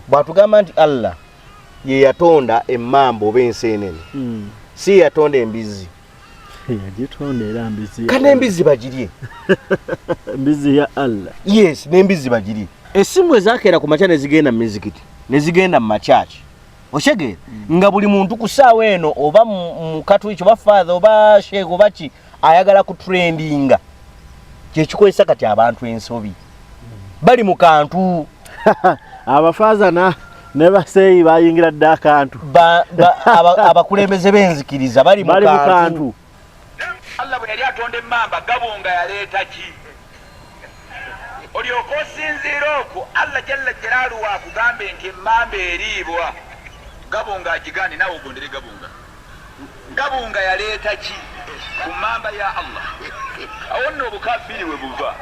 bwatugamba nti Allah ye yatonda emmamba oba enseenene si yatonda embizi yagitonda era mbizi kana embizi bagirye mbizi ya Allah yes n'embizi bagirye essimu ezakeera ku makya ne zigenda mu mizikiti ne zigenda mu makyaki oshegera nga buli muntu ku ssaawa eno oba mu katuliki oba father oba sheekh oba ki ayagala ku trendinga kyekikozesa kati abantu ensobi bali mu kantu abafaza ne baseeyi bayingira dda akantu abakulembeze b'enzikiriza bali mu kantu Allah bwe yali atonda emmamba gabunga yaleeta ki olyoka osinziira okwo Allah jalla jalaaluhu akugambe nti emmamba eriibwa gabunga agigane nawe ogondere gabunga yaleeta ki ku mmamba ya Allah awo nno obukafiri we buva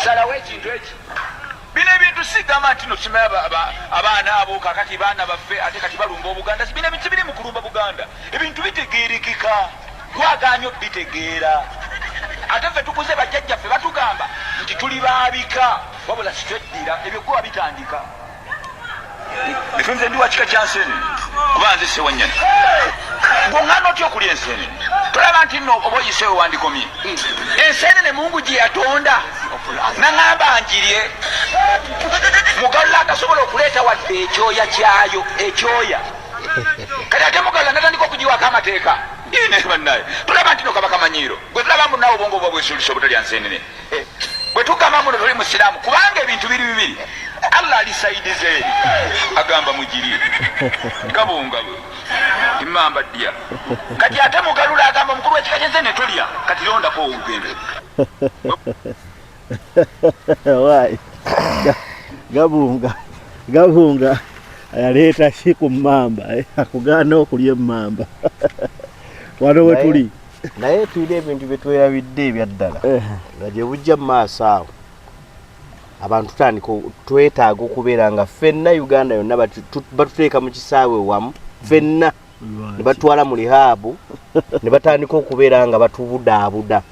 salawo ekintu eki bino ebintu sigamba nti no kimanya abaana abo kakati baana baffe ate kati balumba obuganda bino ebintu biri mu kulumba buganda ebintu bitegeerekeka twagaanyo bitegeera ate ffe tukuze bajjajjaffe batugamba nti tuli baabika wabula sitweddira ebyo kuba bitandika efunze ndi wa kika kya nseenene kuba nze sewanyana ng'oŋŋaana otya okulya enseenene tolaba nti nno oba oyiseewo wandikomye enseenene mungu gye yatonda naŋŋamba njirye mugalula atasobola okuleeta wadde ekyoya kyayo ekyoya kati ate mugalula natandika okugiwaako amateeka ine bannaye tulaba nti no kaba kamanyiiro gwe tulaba mbu nawe obwongo obwa bwesuulisa obutalya nseenene bwe tugamba muno tuli musiraamu kubanga ebintu biri bibiri Allah alisaidize eri agamba mugirye gabunga bwe imamba ddya kati ate mugalula agamba mukulu w'ekika ky'enseenene tolya kati londako ogende wai gabunga yaleeta ki ku mmamba akugaana okulya emmamba wano we tuli naye tulina ebintu bye twerabidde ebyaddala nga gye bujja mu maaso awo abantu twetaaga okubeera nga ffenna Uganda yonna batuteeka mu kisaawe wamu ffenna ne batwala mu lihaabu ne batandika okubeera nga batubudaabuda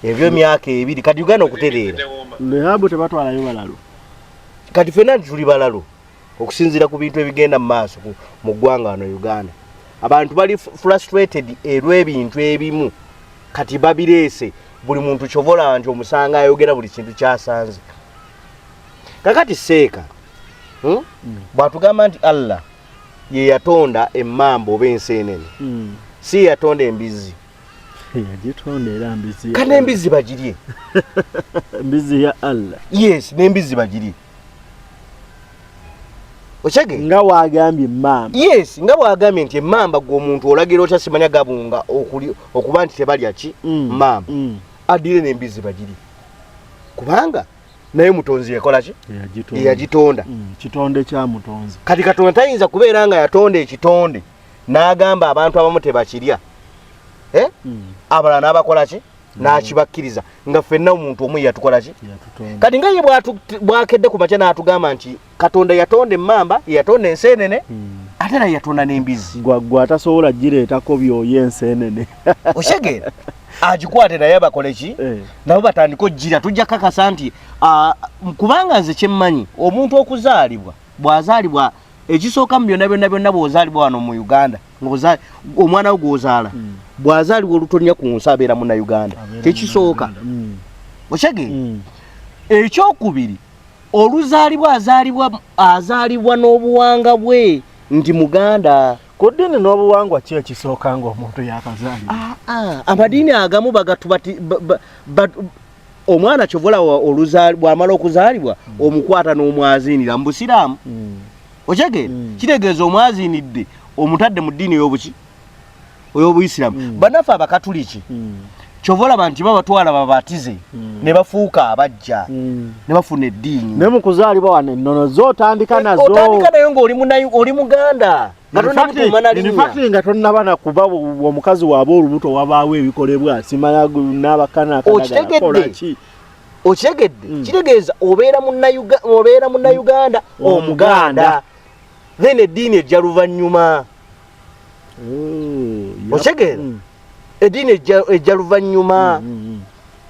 ebyo myaka ebiri kati Uganda okutereera lihaabu tebatwalayo balalo kati ffenna tuli balalo okusinziira ku bintu ebigenda mu maaso mu ggwanga wano Uganda abantu bali frustrated olw'ebintu ebimu kati babireese buli muntu kyovola nti omusanga ayogera buli kintu kyasanze kakati seeka bwatugamba nti Allah ye yatonda emmamba oba enseenene si yatonda embizi yagitonda era mbizi kana embizi bagirye mbizi ya Allah yes n'embizi bagirye ochege nga wagambye emmamba yes nga wagambye nti emmamba gwe omuntu olagira otya simanya gabunga okuba nti tebalya ki mmamba adire n'embizi bagirye kubanga naye mutonzi yakola ki yagitonda kitonde kya mutonzi kati Katonda tayinza kubeera nga yatonda ekitonde n'agamba abantu abamu tebakirya abalala n'abakola ki n'akibakkiriza nga ffenna omuntu omu yatukola ki kati nga ye bwakedde ku makya n'atugamba nti Katonda yatonda emmamba yatonda enseenene ate naye yatonda n'embizi gwe atasobola gireetako byoya enseenene oshegeera agikwate naye bakole ki nabo batandika oggira tujja kakasa nti kubanga nze kyemmanyi omuntu okuzaalibwa bw'azaalibwa ekisooka mu byonna bw'ozaalibwa wano mu Uganda omwana we gw'ozaala bw'azaalibwa olutonya ku nsi abeera munnayuganda tekisooka okyege ekyokubiri oluzaalibwa azaalibwa n'obuwanga bwe nti Muganda ku ddiini n'obuwangwa ki ekisooka ng'omuntu yakazaalibwa amadiini agamu bagatubati omwana kyovola bw'amala okuzaalibwa omukwata n'omwaziinira mu Busiraamu okyege kitegeeza omwaziinidde omutadde mu ddiini ey'Obuyisiraamu bannaffe Abakatuliki kyovola nti babatwala babatize ne bafuuka abajja ne bafuna eddiini ne mu kuzaalibwa wano ennono z'otandika nazo otandika nayo ng'oli Muganda infacti nga tonnaba na kuba omukazi waaba olubuto wabaawo ebikolebwa simanya n'abakana ki okitegedde kitegeeza obeera munnayuganda Omuganda then eddiini ejja luvannyuma okitegera eddiini ejja luvannyuma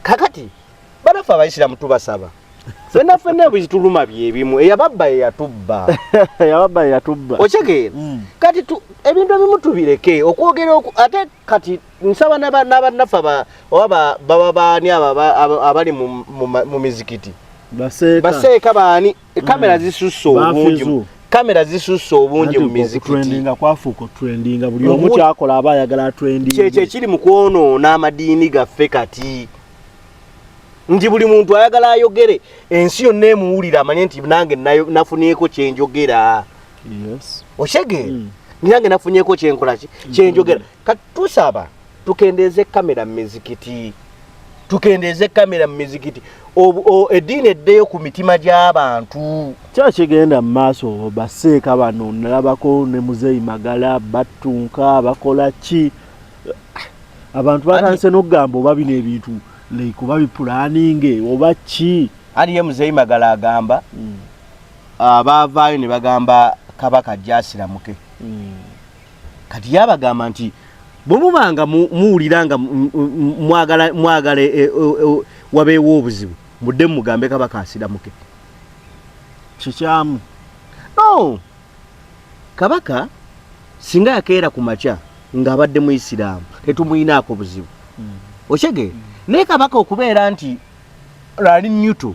kakati banaffe Abayisiraamu tubasaba fena bizituluma byebimu eyababba yatubba yababba yatubba okitegeera kati ebintu ebimu tubireke okwogera ate kati nsaba n'abanafa baba baani abali mu mizikiti baseeka baani kamera zisusse obungi kamera zisusse obungi mu mizikiti trendinga kwafuuka trendinga buli omu kyakola aba ayagala trending kyekyo ekiri mu kwonoona amadiini gaffe kati nti buli muntu ayagala ayogere ensi yonna emuwulira amanye nti nange nafunyeko kyenjogera oshege nange nafunyeko kyenkola kyenjogera kati tusaba tukendeeze kamera mu mizikiti eddiini eddeyo ku mitima gy'abantu kyakigenda mu maaso baseeka bano nalabako ne Muzeeyi Magala batunka bakola ki abantu batandise n'okugamba oba bino ebintu kuba bipulaninge oba ki aliye Muzeeyi Magala agamba abavaayo ne bagamba Kabaka jasiramuke kati yabagamba nti bwemubanga muwuliranga mwagala wabeewo obuzibu mudde mugambe Kabaka asiramuke kikyamu no Kabaka singa yakeera ku makya ng'abadde muisiraamu tetumuyinaako buzibu okyege naye Kabaka okubeera nti lali nyuto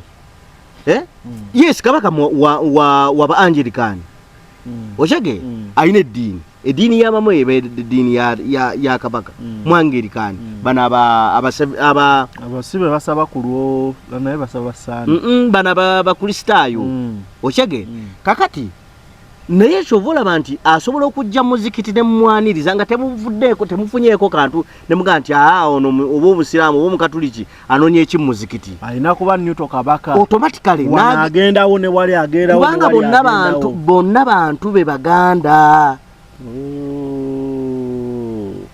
yes Kabaka waba Anglican okyege alina eddiini y'amamu eba eddiini ya Kabaka mu Anglican bano abasibe basaba ku lwo naye basaba saani bano abakristaayo okyege kakati naye kyovolaba nti asobola okujja muzikiti ne mumwaniriza nga temuvuddeeko temufunyeeko kantu ne mugaa nti ono oba obusiraamu oba omukatuliki anoonya eki muzikiti alina kuba Newton Kabaka automatically agendawo ne wali agendawo kubanga bonna bantu be baganda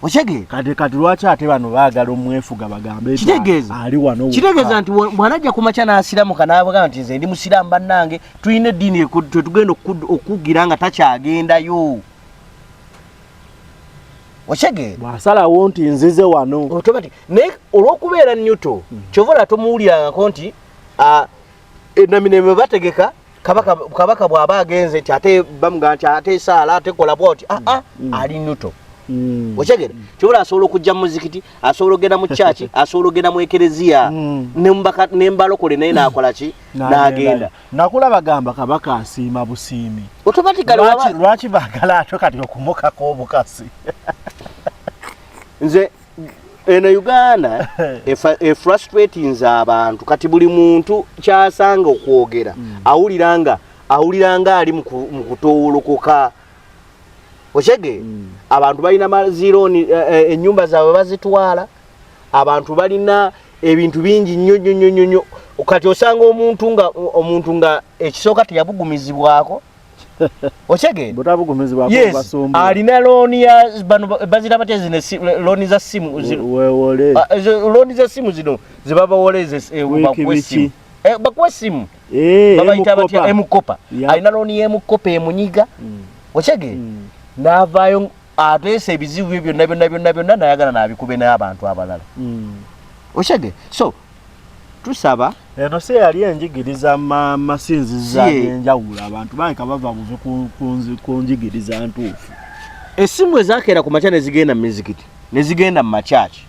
okyege kati lwaki ate bano baagala omwefuga bagambe ali wano kitegeeza nti bwanajja ku makya n'asiramuka n'abagamba nti nze ndi musiraamu bannange tulina eddiini tetugenda okugira nga takyagendayo okyege bw'asalawo nti nzize wano naye olw'okubeera Newton kyovola tomuwulirangako nti enamineme bategeka Kabaka bw'aba agenze nti ate bamugamba nti ate esaala ate kola bwoti ali Newton okyegera kyobola asobola okujja mu muzikiti asobola okugenda mu kyaki asobola okugenda mu ekereziya nembalokole naye nakola ki n'agenda nakula bagamba Kabaka asiima busiimi lwaki baagala atyo kati okumukako obukasi nze eno Uganda efrustratinze abantu kati buli muntu kyasanga okwogera awuliranga ali mu kutowolokoka okyege abantu balina mazironi ennyumba zaabwe bazitwala abantu balina ebintu bingi nnyo kati osanga omuntu nga ekisooka teyabugumizibwako okyege yes alina looni ya bazita batya zino looni za simu looni za simu zino zebabawoleze bakuwa essimu babayita batya emukopa alina looni y'emukopa emunyiga okyege n'avaayo ateesa ebizibu bye byonna nayagala n'abikube n'abantu abalala okyege so tusaba eno se yali enjigiriza masinziza ag'enjawulo abantu baleka bava buve ku njigiriza ntuufu essimu ezakeera ku makya ne zigenda mu mizikiti ne zigenda mu makyaki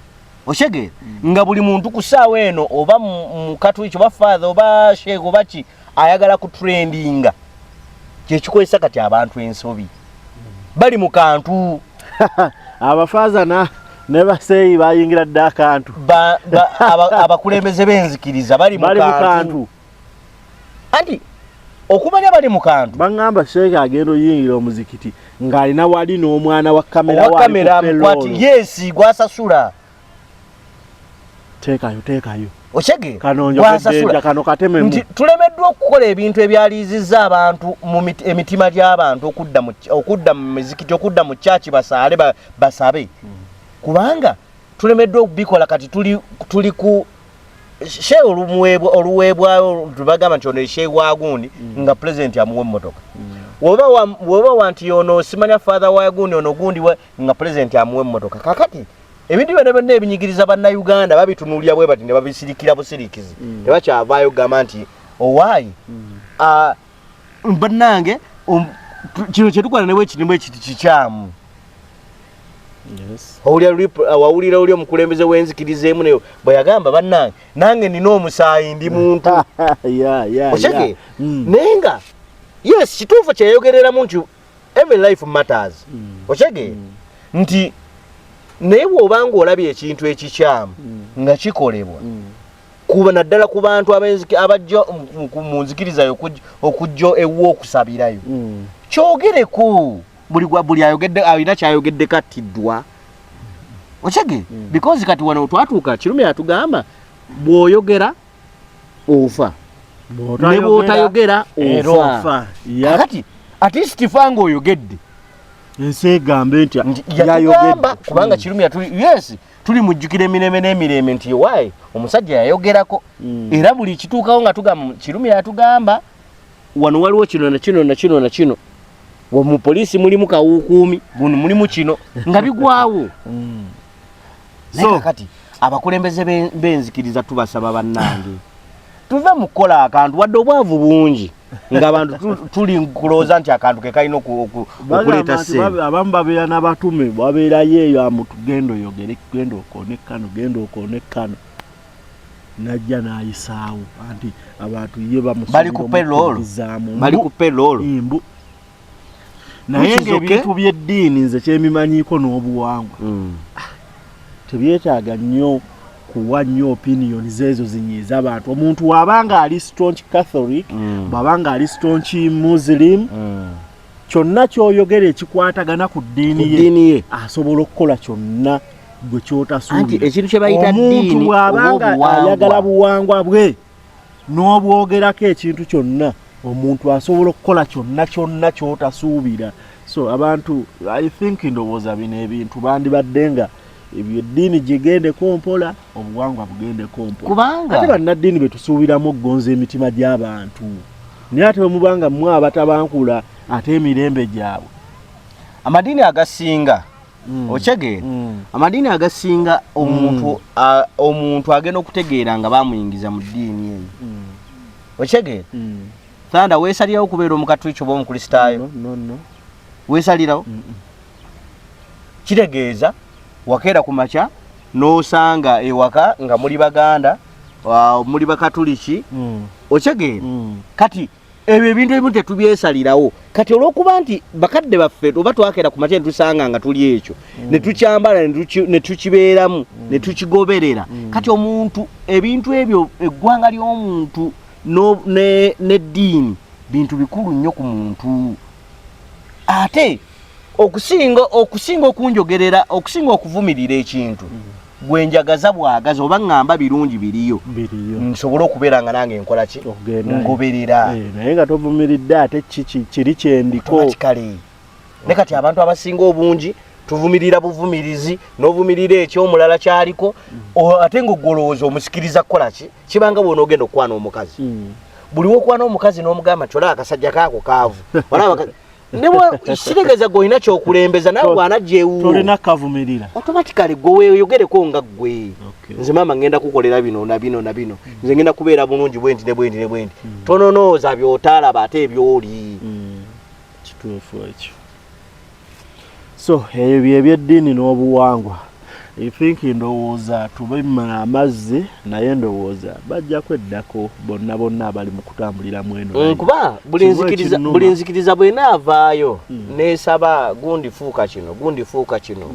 okyege nga buli muntu ku ssaawa eno oba mu katuliki oba father oba sheekh oba ki ayagala ku trendinga kyekikozesa kati abantu ensobi bali mu kantu abafaaza ne baseeyi bayingira dda akantu abakulembeze b'enzikiriza bali mu kantu anti okumanya bali mu kantu baŋŋamba sheekh agenda oyingira omuzikiti ng'alina wali n'omwana wa kamera mukwati yesi gwasasula teekayo okyege kanonjogedenja kano katememu nti tulemeddwa okukola ebintu ebyalizizza abantu mu emitima gy'abantu okudda mu mizikiti okudda mu kyaki basaale basabe kubanga tulemeddwa okubikola kati tuli ku she oluweebwayo tubagamba nti ono eshe wagundi nga pulezidenti amuwa emmotoka woba wanti ono simanya father wa gundi ono gundi nga pulezidenti amuwa emmotoka kakati ebintu byonna ebinyigiriza bannayuganda babitunuulira bwe bati ne babisirikira busirikizi tebakyavaayo gamba nti owaayi bannange kino kyetukola newe ekirimu ekiti kikyamu. Wawulira oli omukulembeze w'enzikiriza emu nayo bwe yagamba bannange nange nina omusaayi ndi muntu okyege naye nga yes kituufu kyeyogereramu nti every life matters okyege nti naye bw'obanga olabye ekintu ekikyamu nga kikolebwa kuba naddala ku bantu abajja mu nzikirizayo okujja ewa okusabirayo kyogereko buli ayogedde alina kyayogedde kattiddwa okyege because kati wano twatuuka kirume yatugamba bw'oyogera ofa ne bw'otayogera ofa kati at least fanga oyogedde ensi egambe nti yayogedde kubanga kirume yes tuli mujjukira emirembe n'emirembe nti why omusajja yayogerako era buli kituukawo nga tugamba kirume yatugamba wano waliwo kino na kino na kino na kino mu polisi mulimu kawukuumi buno mulimu kino nga bigwawo so kati abakulembeze benzikiriza tubasaba bannange tuve mu kukola akantu wadde obwavu bungi nga abantu tuli nkulooza nti akantu ke kalina okuleeta ssente abamu babeera n'abatume babeerayo eyo amutugendo yogere genda okoonekano genda okoonekano najja n'ayisaawo anti abantu ye bali ku payroll naye ng'ebintu by'eddiini nze kyemimanyiiko n'obuwangwa tebyetaaga nnyo kuwa nnyo opinions ezo zinyiiza abantu. Omuntu wabanga ali staunch Catholic bwabanga ali staunch Muslim kyonna kyoyogera ekikwatagana ku ddiini ye asobola okukola kyonna gwe kyotasuubira. Ekintu kye bayita ddiini omuntu wabanga ayagala buwangwa bwe n'obwogerako ekintu kyonna omuntu asobola okukola kyonna kyotasuubira. So abantu I think ndowooza bino ebintu bandibadde nga ebyo eddiini gigende kompola obuwangwa bugende kompola kubanga ate bannaddiini betusuubiramu okugonza emitima gy'abantu naye ate bwemubanga mmwe abatabankula ate emirembe gyabwe amadiini agasinga okyege amadiini agasinga omuntu agenda okutegeera nga bamuyingiza mu ddiini eyo okyege Thanda weesalirawo okubeera omukatuliki oba omukristaayo weesalirawo kitegeeza wakeera ku makya n'osanga ewaka nga muli baganda muli bakatuliki okyegeera kati ebyo ebintu ebimu tetubyesalirawo kati olw'okuba nti bakadde baffe oba twakeera ku makya netusanga nga tuli ekyo netukyambala netukibeeramu netukigoberera kati omuntu ebintu ebyo eggwanga ly'omuntu n'eddiini bintu bikulu nnyo ku muntu ate okusinga okunjogerera okusinga okuvumirira ekintu gwenjagaza bwagaza oba ngamba birungi biriyo nsobola okubeera nga nange nkola ki ngoberera naye nga tovumiridde ate kiri kyendiko kale ne kati abantu abasinga obungi tuvumirira buvumirizi n'ovumirira ekyomulala kyaliko ate ng'ogolowooza omusikiriza kukola ki kibanga bwona ogenda okukwana omukazi buli wokwana omukazi n'omugamba nti olaba akasajja kaako kaavu olaba Nebo sirigeza goina kyokulembeza nawe bwanajjewu tolina kavumirira automatically gwe yogereko nga gwe nze mama ngenda kukolera bino na bino na bino nze ngenda kubeera bulungi bwendi ne bwendi ne bwendi tononooza byotaalaba ate ebyoli kituufu ekyo so ebyo ebyeddiini n'obuwangwa I think ndowooza tubimala amazzi naye ndowooza bajja kweddako bonna abali mu kutambulira mweno kuba buli nzikiriza bwena avaayo neesaba gundi fuuka kino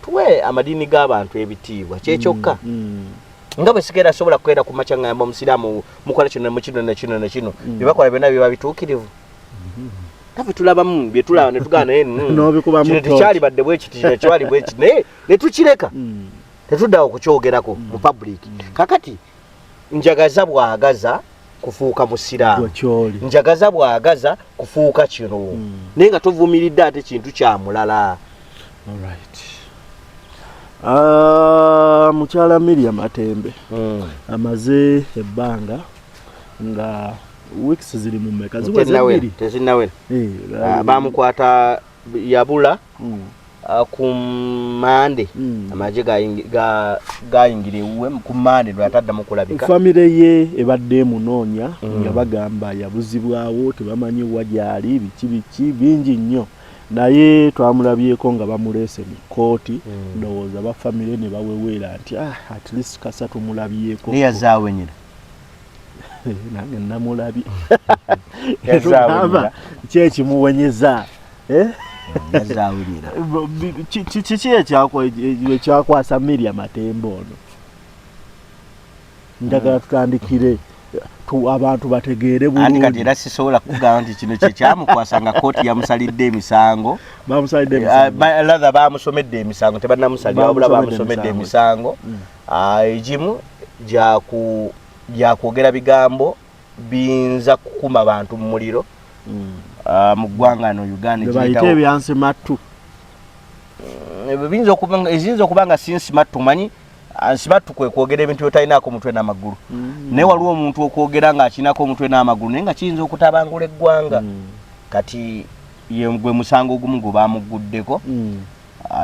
tuwe amadiini g'abantu ebitiibwa kyekyokka nga bwe sigenda asobola kukeera ku makya ngamba omusiraamu mukola kino na kino byebakola byonna biba bituukirivu Kafe tulabamu byetulaba ne tugana n'obikuba mu kyali badde bwe kiti kyali bwe kiti ne tukireka tetudda okukyogerako mu public kakati njagaza bwagaza kufuuka musiraamu njagaza bwagaza kufuuka kino naye nga tovumiridde ate kintu kya mulala mukyala Miriam Atembe amaze ebbanga nga weeks ziri mu mmeka? Tezinawera. Bamukwata yabula ku Mande amaje gayingire uwe ku Mande lwataddamu kulabika. Family ye ebadde munoonya nga bagamba yabuzibwawo tebamanyi wajali biki bingi nnyo. Naye twamulabyeko nga bamulese mu kooti ndowooza ba family ne baweweera nti at least kasa tumulabyeko. Ne yazaawe nyina. Nange namulabye. Yazaawe nyina. Kye muwenyeza. Yazawulira. Kiki ekyakwasa Miriam Matembo ono? Njagala tutandikire abantu bategeere bulungi. Andi kati era sisobola kugamba nti kino kye kyamukwasanga kooti yamusalidde emisango. Bamusalidde emisango. Latha bamusomedde emisango tebannamusalira wabula bamusomedde emisango. Egimu gyakwogera bigambo biyinza kukuma abantu mu muliro. Mu ggwanga no Uganda bayite ebyansi mattu. Ezinza okubanga sinsi mattu manyi simattu kwe kwogera ebintu byotalinaako omutwe n'amagulu. Naye waliwo omuntu okwogera ng'akinako omutwe n'amagulu naye nga kiyinza okutabangula eggwanga. Kati gwe musango ogumu gwe baamuguddeko.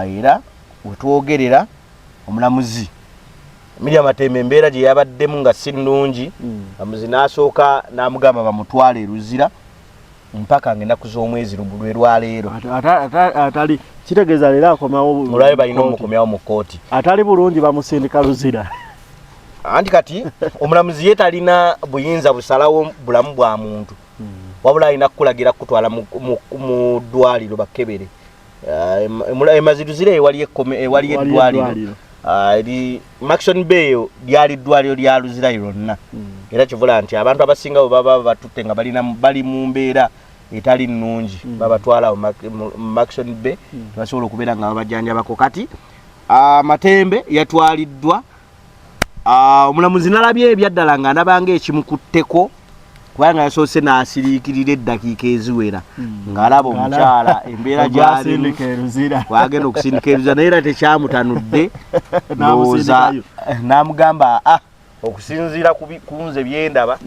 Era wetwogerera omulamuzi Miriam Matembo embeera gye yabaddemu nga si nnungi. Omuzi n'asooka n'amugamba bamutwale e Luzira mpaka ng'ennaku z'omwezi lwe lwaleero. Atali kitegeeza leero akomawo olwayo balina omukomyawo mu kkooti. Atali bulungi bamusindika Luzira. Anti kati omulamuzi ye talina buyinza busalawo bulamu bwa muntu. Wabula alina kukulagira kutwala mu ddwaliro bakkebere. Emaziruzira ewali eddwaliro. Maxon Bay lyali ddwaliro lya Luzira yonna. Era kivula nti abantu abasinga baba batutte nga bali mu mbeera etali nnungi babatwala mu Maxon Bay basobola okubeera nga babajjanjabako. Kati Matembe yatwaliddwa. Omulamuzi nalabye ebyaddala nga nabanga ekimukutteko kubanga yasoose n'asiriikirira eddakiika eziwera ng'alaba omukyala embeera gy'alimu wagenda okusindika Luzira naye era tekyamutanudde n'amugamba okusinziira ku nze byendaba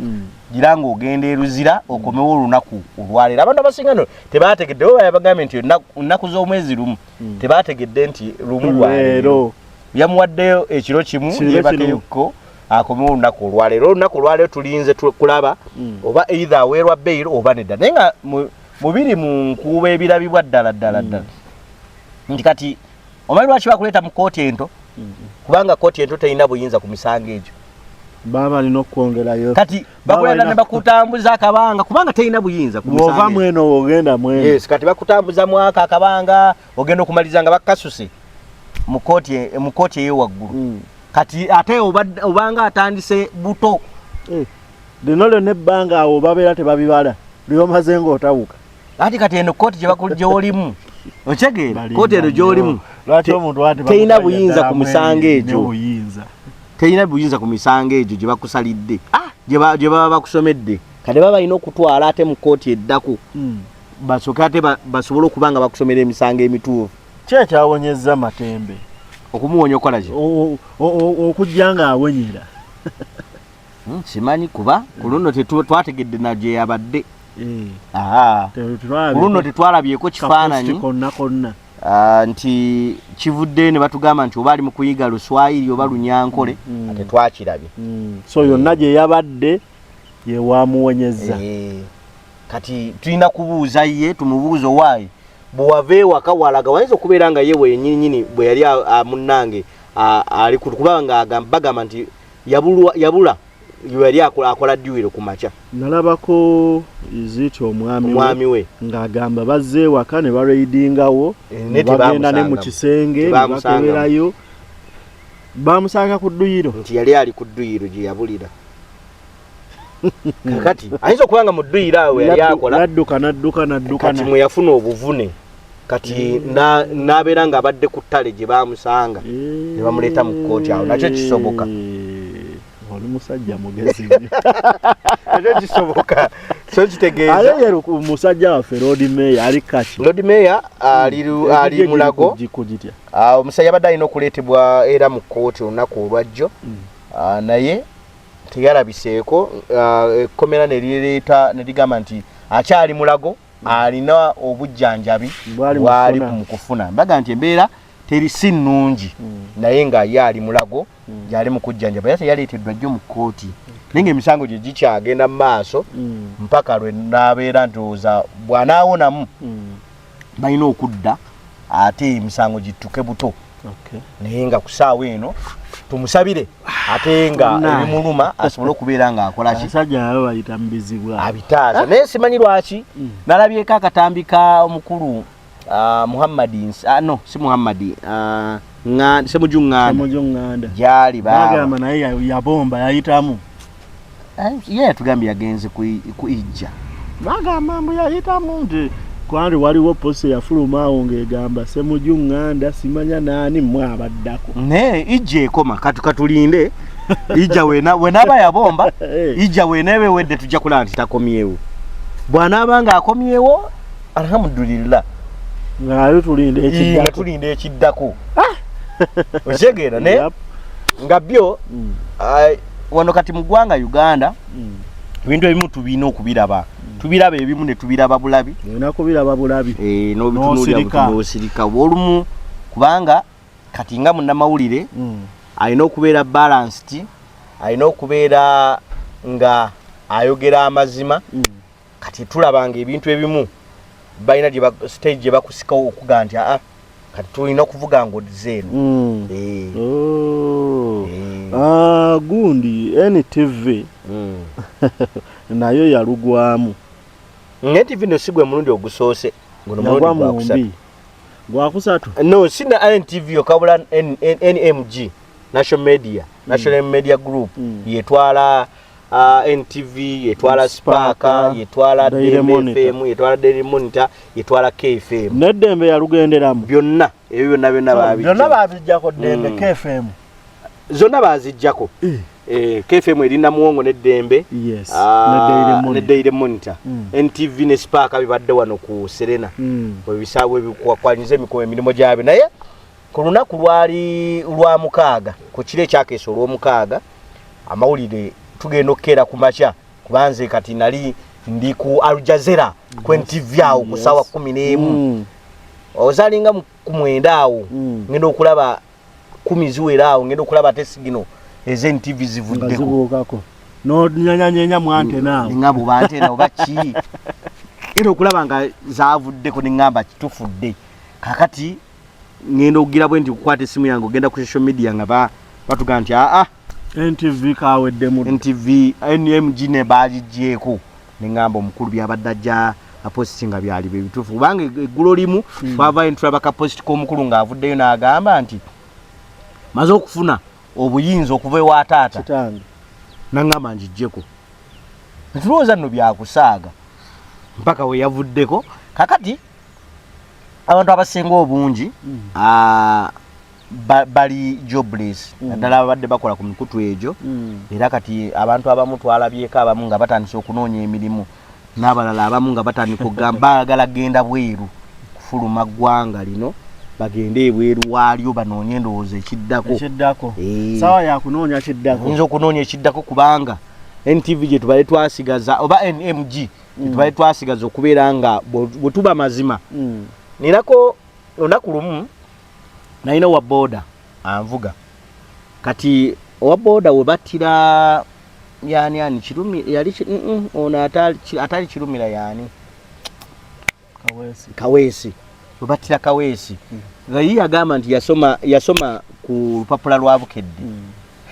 gira ng'ogenda Luzira okomewo olunaku olwaleero. Abantu abasinga no tebaategedde bo bagambye nti nnaku z'omwezi lumu tebaategedde nti lumu lwaleero. Yamuwaddeyo ekiro kimu yeebakeyokko akomewo olunaku olwaleero. Olunaku olwaleero tulinze kulaba oba either aweerwa bail oba nedda. Naye nga mubiri mu nkuuba ebirabibwa ddala nti kati omanyi lwaki bakuleeta mu kooti ento kubanga kooti ento terina buyinza ku misango egyo. Baba alina okwongerayo. Kati bakuleeta ne bakutambuza akabanga kubanga terina buyinza ku misango. Ova mweno ogenda mweno. Yes, kati bakutambuza mwaka akabanga ogenda okumaliza nga bakasuse mu kooti eyowaggulu. Kati ate obanga atandise buto. Lino lyonna ebbanga awo babeera tebabibala lyomaze ng'otawuka. Ati kati eno kooti gy'olimu otegeera kooti eno gy'olimu lwaki omuntu terina buyinza ku misango egyo. Terina buyinza ku misango egyo gye bakusalidde gye baba bakusomedde. Kati baba balina okutwala ate mu kooti eddaku basooke ate basobole okuba nga bakusomera emisango emituufu. Ki ekyawonyezza Matembe? Okumuwonya okola ki? Okujja ng'awonyera. Simanyi kuba ku luno twategedde na gye yabadde. Ku luno tetwalabyeko kifaananyi nti kivudde ne batugamba nti oba ali mu kuyiga Luswayiri oba Lunyankole ate twakirabye. So yonna gye yabadde ye wamuwonyezza. Kati tulina kubuuza ye tumubuuze owaayi bw'wava ewaka walaga wayinza okubeera nga ye wennyini bwe yali munnange ali kubanga bagamba nti yabula yali akola ddiwiro ku makya. Nalabako iziti omwami we ng'agamba bazze ewaka ne bareidingawo bagenda ne mu kisenge bakeberayo bamusanga ku dduyiro nti yali ali ku dduyiro gye yabulira. Kati ayinza okubanga mu dduyiro awo yali akola nadduka kati mwe yafuna obuvune kati n'abeera ng'abadde ku ttale gye baamusanga ne bamuleeta mu kkooti awo nakyo kisoboka. Oli musajja mugezi nakyo kisoboka. So kitegeeza ale musajja waffe Lord Mayor ali kaki? Lord Mayor ali Mulago. Omusajja yabadde alina okuleetebwa era mu kkooti olunaku olwajjo naye teyalabiseeko. Ekkomera ne lireeta ne ligamba nti akyali Mulago alina obujjanjabi bwali mukufuna mbaga nti embeera teri si nnungi naye nga ye ali mulago gyali mu kujjanjaba yase yaleeteddwa jjo mu kkooti naye ng'emisango gye gikyagenda mu maaso mpaka lwe n'abeera ndowooza bw'anaawonamu balina okudda ate emisango gittuke buto naye nga ku ssaawa eno tumusabire ate nga ebimuluma asobole okubeera ng'akola ki abasajja nabo bayita mubizibwa abitaaza naye simanyi lwaki nalabyeko akatambi ka omukulu Muhammadi no si Muhammadi Ssemujju Nganda gyali bagamba naye yabomba yayitamu ye yatugambye yagenze ku ijja bagamba mbu yayitamu nti kwandi waliwo posi yafulumaawo ng'egamba Ssemujju Nganda simanya naani mmwe abaddako ne ijja ekoma katulinde ijja wenaaba yabomba ijja weneebe wedde tujja kulaba nti takomyewo bw'anaaba ng'akomyewo alhamdulillah ngayo tulinde ekiddako okitegera ne nga byo wano kati mu ggwanga Uganda ebintu ebimu tubina okubiraba tubiraba ebimu ne tubiraba bulabi nakubiraba bulabi n'obitunuulira olumu kubanga kati nga munnamawulire alina okubeera balanced alina okubeera nga ayogera amazima kati tulabanga ebintu ebimu balina stage gye bakusikawo okuga nti kati tulina okuvuga ng'odize eno gundi NTV nayo yalugwamu NTV no sigwe mulundi ogusoose ngono gwakusatu no sina NTV okabula NMG National Media Group yetwala NTV yetwala Spark yetwala DMFM yetwala Daily Monitor yetwala KFM Nedembe yalugenderamu byonna ebyo byonna babijjako Dembe KFM zonna bazijjako KFM erinda muwongo n'eddembe ne Daily Monitor NTV ne Spark bibadde wano ku Serena bwe bikwakwaniza emirimu gyabyo naye ku lunaku lwali lwa mukaaga ku kiro ekyakeesa olw'omukaaga amawulire tugenda okkeera ku makya kubanze kati nali ndi ku Al Jazeera ku NTV awo ku ssaawa 11 ozalinga ku 9 awo ngenda okulaba 10 ziwera awo ngenda okulaba ate sigino NTV zivuddeko no nyanya mu antena ngabo ba antena oba ki ngenda okulaba nga zaavuddeko ningamba kitufudde kakati ngenda ogira bwe nti kukwata esimu yange ogenda ku social media nga batuga nti NTV kawedde mu NTV NMG ne bajigyeko ningamba omukulu byabadde ajja apostinga byali bitufu kubanga eggulo limu bava entraba ka post ko omukulu ng'avuddeyo n'agamba nti maze okufuna obuyinza okuva ewa taata kitange nangamba njijjeko ntulowooza nno byakusaaga mpaka we yavuddeko kakati abantu abasinga obungi bali jobless naddala abadde bakola ku mikutu egyo era kati abantu abamu twalabyeko abamu nga batandise okunoonya emirimu n'abalala abamu nga batandika okugamba baagala genda bweru kufuluma ggwanga lino bagende ebweru waalyo banoonye endowooza ekiddako sawa yakunoonya kiddako oyinza okunoonya ekiddako kubanga NTV gye tubale twasigaza oba NMG gye tubale twasigaza okubeera nga bwe tuba mazima ninako olunaku lumu nalina wa boda anvuga kati owa boda we battira yani kirumi yali ono atali kirumira yani Kaweesi we battira Kaweesi nga ye agamba nti yasoma ku lupapula lwa Bukedde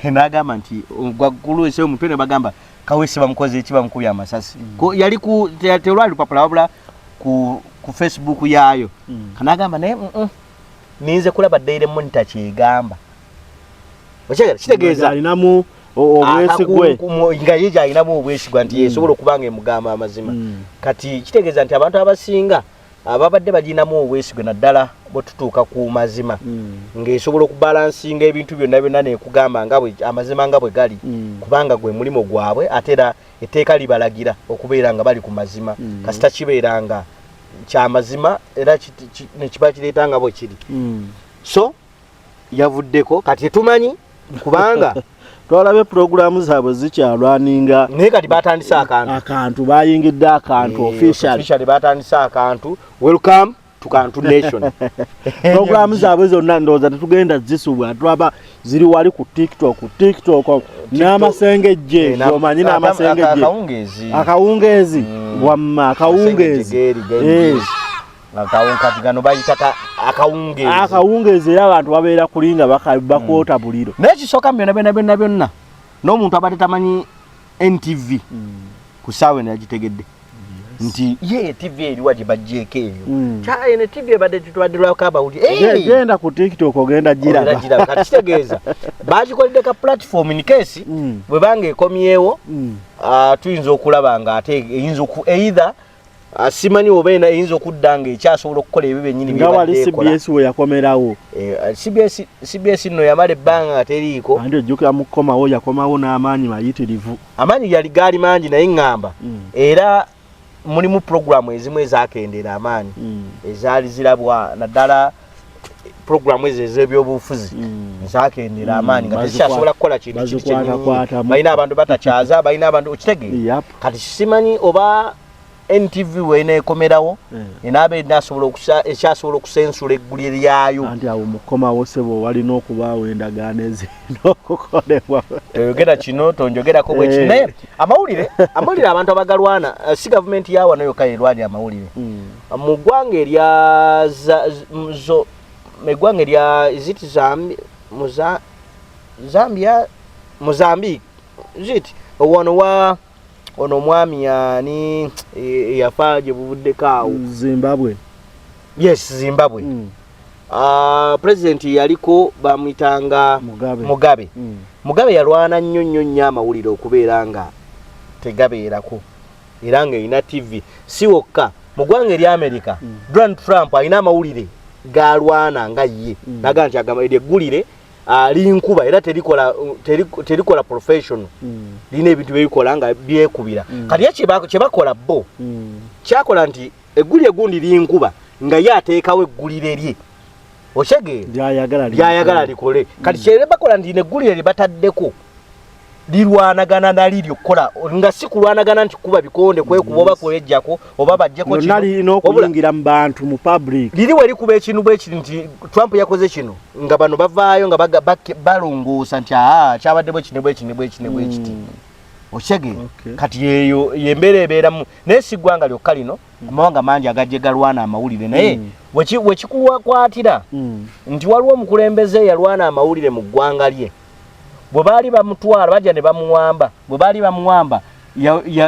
n'agamba nti gwaggulu ese omutwe ne bagamba Kaweesi bamukoze ekiba mukubya amasasi yali ku telwali lupapula wabula ku Facebook yayo kanagamba naye ninze kulaba Daily Monitor kyegamba kitegeeza alinamu obwesigwe nga ye alinamu obwesigwa nti yesobola okubanga emugamba amazima kati kitegeeza nti abantu abasinga ababadde baginamu obwesigwe naddala bwe tutuuka ku mazima ng'esobola okubalansinga ebintu byonna nekugamba nga amazima nga bwe gali kubanga gwe mulimo gwabwe ate era etteeka libalagira okubeera nga bali ku mazima kasita kibeera nga kyamazima era nekiba kireeta nga bwe kiri so yavuddeko kati tumanyi kubanga twalabe programu zaabwe zikyalwaninga naye kati batandisa akantu bayingidde akantu officially batandisa akantu welcome to Kantu Nation. Programu zaabwe zonna ndowooza tetugenda zisubwa twaba ziri wali ku TikTok n'amasengejje omanyi n'amasengejje akawungeezi wamma akawungeezi akawunkati bayita akawungeezi era abantu babeera kulinga bakwota buliro n'ekisooka byonna n'omuntu abadde tamanyi NTV ku ssaawa eno yagitegedde nti ye TV eriwa gye bajjeeko eyo kyaye ne TV ebadde tutwadde lwako abawulire genda ku TikTok ogenda giraba kati kitegeeza bagikoledde ka platform in case bwe banga ekomyewo tuyinza okulaba nga ate eyinza either simanyi oba eyinza okudda nga ekyasobola okukola ebyo byennyini nga wali CBS we yakomerawo CBS nno yamala ebbanga nga teriiko andi ojjukira mu kukomawo yakomawo n'amaanyi mayitirivu amaanyi gaali mangi naye ŋŋamba era mulimu programu ezimu ezakendera amaanyi ezaali zirabwa naddala programu ezo ez'ebyobufuzi ezakendera amaanyi nga tezikyasobola kukola kintu balina abantu batakyaza balina abantu okitegeera kati simanyi oba NTV weneekomerawo enaaba ekyasobola okusensula eggulire lyayo anti awo mukomawo sebo walina okubaawo endagaano ezinokukolebwa oyogera kino tonjogerako bweki naye amawulire abantu abagalwana si gavumenti yawano yokka erwanya amawulire mu ggwanga erya ziti Mozambique ziti wano ono mwami yani yafa gye buvuddeko awo Zimbabwe president yaliko bamuyitanga Mugabe yalwana nnyo amawulire okubeera nga tegabeerako era nga erina TV si wokka mu ggwanga erya America Donald Trump alina amawulire galwana nga ye naga nti agamba eggulire linkuba era terikola professional lina ebintu byebikola nga byekubira kati kyebakola bo kyakola nti eggulire gundi linkuba nga ye ateekawo eggulire lye okyegera lyayagala likole kati kyebakola nti neggulire lyebataddeko lirwanagana naliryo kukola nga si kulwanagana nti kuba bikonde kwekuba oba kwejjako oba bajjeko kino nalina okuyingira mu bantu mu public liri we likuba ekintu bwe kiri nti Trump yakoze kino nga bano bavaayo nga balongoosa nti kyabadde bwe kiti okyege kati eyo yembeera ebeeramu naye si ggwanga lyokka lino amawanga mangi agajje galwana amawulire naye wekikulwakwatira nti waliwo omukulembeze yalwana amawulire mu ggwanga lye bwe baali bamutwala bajja ne bamuwamba bwe baali bamuwamba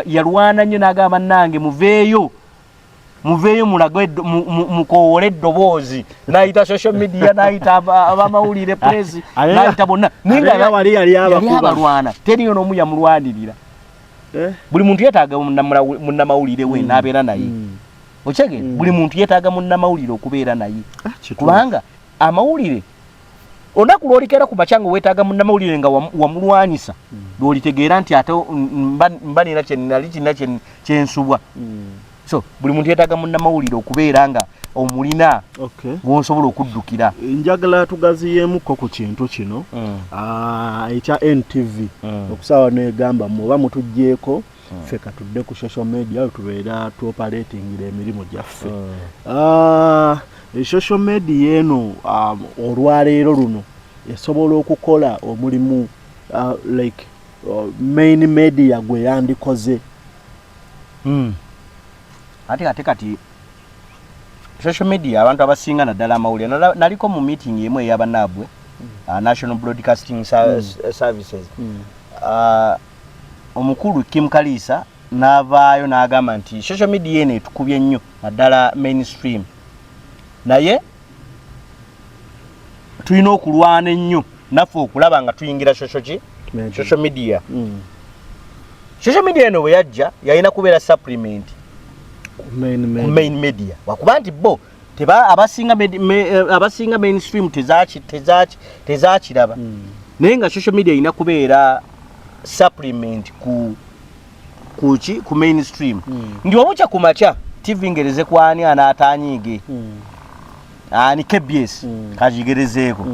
yalwana nnyo n'agamba nange muveeyo mulage mukoowole eddoboozi n'ayita social media n'ayita abamawulire press n'ayita bonna yali abalwana teriyo n'omu yamulwanirira buli muntu yeetaaga munnamawulire we n'abeera naye okyege buli muntu yeetaaga munnamawulire okubeera naye kubanga amawulire olunaku lw'olikeera ku makyanga weetaaga munnamawulire nga wamulwanyisa lw'olitegeera nti ate mba nina kyensubwa so buli muntu yeetaaga munnamawulire okubeera nga omulina wonsobola okuddukira njagala tugaziyeemuko ku kintu kino ekya NTV okusaawa negamba muba mutugjeeko ffe katudde ku social media tubeera tuoperatingira emirimu gyaffe social media eno olwaleero luno esobola okukola omulimu like main media gwe yandikoze ate kati social media abantu abasinga naddala amawulire naliko mu meeting emu ey'abanaabwe National Broadcasting Services omukulu Kim Kalisa n'avaayo n'agamba nti social media eno etukubye nnyo naddala mainstream naye tulina okulwana ennyo naffe okulaba nga tuyingira social media social media eno bwe yajja yalina kubeera supplement main media wakuba nti bo abasinga mainstream tezakiraba naye nga social media erina kubeera supplement ku mainstream ndi wabukya ku makya TV ngereze kwani anaatanyige ani KBS kajigerezeeko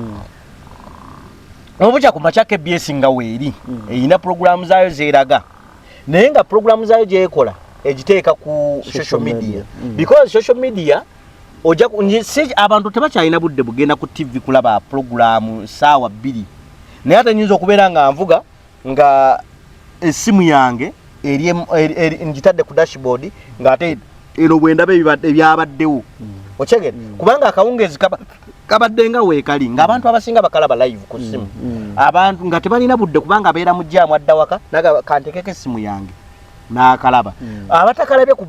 obuja ku macha KBS nga weeri erina program zaayo zeeraga naye nga program zaayo gyekola egiteeka ku social media because social media oja abantu tebakyalina budde bugenda ku TV kulaba program saawa 2 naye ate nyinza okubeera nga nvuga nga esimu yange njitadde ku dashboard nga ate ero bwendabe ebyabaddewo okyegere kubanga akawungezi kabadde nga weekali ng'abantu abasinga bakalaba live ku simu abantu nga tebalina budde kubanga abeera mu jjaamu adda waka naga kantekeko essimu yange n'akalaba abatakalabye ku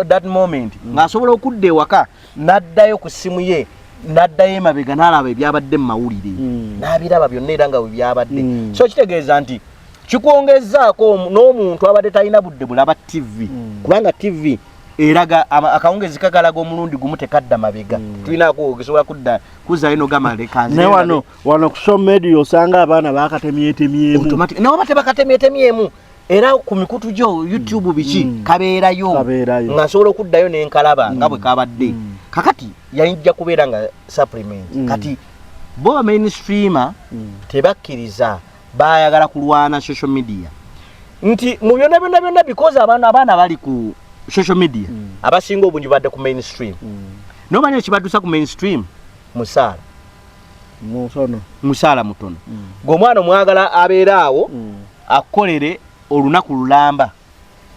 that moment ng'asobola okudda ewaka n'addayo ku ssimu ye n'addayo emabega n'alaba ebyabadde mu mawulire n'abiraba byonna era nga bwe byabadde so kitegeeza nti kikwongezaako n'omuntu abadde talina budde bulaba TV kubanga TV eraga akawungezi kagalaga omulundi gumu tekadda mabega tulinaako okusobola kudda kuza ino gamale kanze ne wano ku social media osanga abaana bakatemyetemyemu automatic nawo bate bakatemyetemyemu era ku mikutu gyo YouTube biki kabeerayo ngasobola okuddayo n'enkalaba nga bwe kabadde kakati yayinja kubeera nga supplement kati bo mainstreamer tebakkiriza bayagala kulwana social media nti mu byonna because abaana bali ku social media abasinga obungi badde ku mainstream nomanyi ekibadusa ku mainstream musaala mutono ng'omwana omwagala abeera awo akolere olunaku lulamba